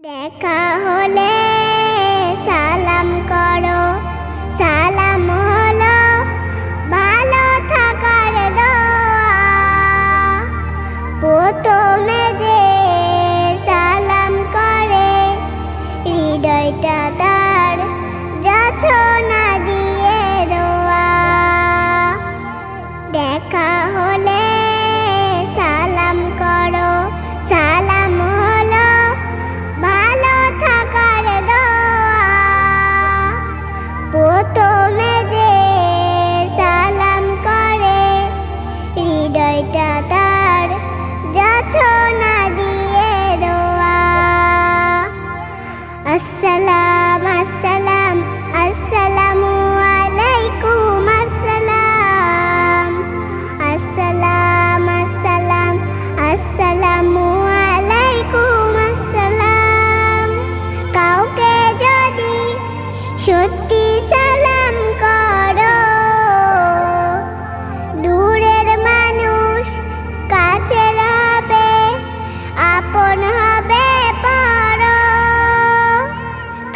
দেখা হলে সালাম করো, সালাম হলো ভালো থাকার দোয়া। প্রথমে যে সালাম করে হৃদয়টা তার যাচনা দিয়ে দোয়া। দেখা হলে সালাম করো, সালাম হলো ভালো থাকার দোয়া। প্রথমে যে সালাম করে হৃদয়টা তার যাচনা দিয়ে দোয়া। আসসালাম আসসালাম আসসালামু আলাইকুম আসসালাম। আসসালাম আসসালাম আসসালামু আলাইকুম আসসালাম। কাউকে যদি সত্যি সালাম করো, দূরের মানুষ কাছের হবে, আপন হবে পরো।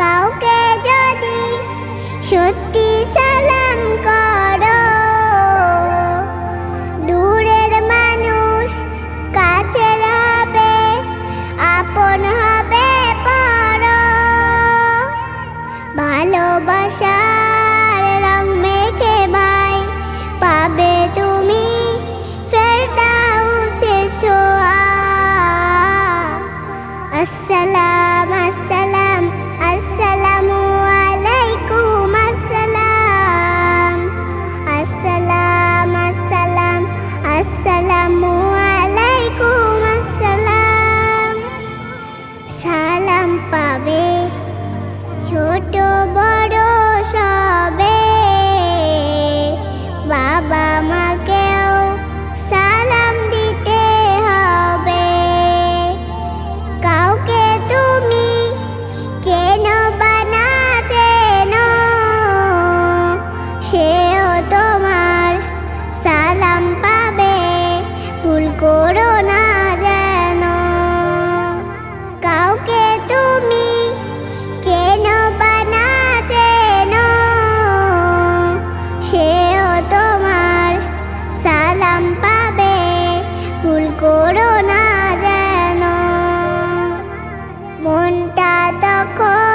কাউকে যদি সত্যি সালাম করো, দূরের মানুষ কাছের হবে, আপন হবে পরো। ভালোবাসার রং মেখে ভাই পাবে তুমি ফেরদাউসে ছোঁয়া। আসসালাম আসসালাম আসসালামু আলাইকুম আসসালাম। আসসালাম আসসালাম আসসালামু আলাইকুম আসসালাম। সালাম পাবে ছোট বড় সবে, বাবা মাকেও সালাম দিতে হবে। কাউকে তুমি চেনো বা না চেনো, সেও তোমার সালাম পাবে, ভুল করো না যেন। কাউকে তুমি চেনো বা না চেনো, সেও তোমার সালাম পাবে, ভুল করো না যেন। মনটা তখন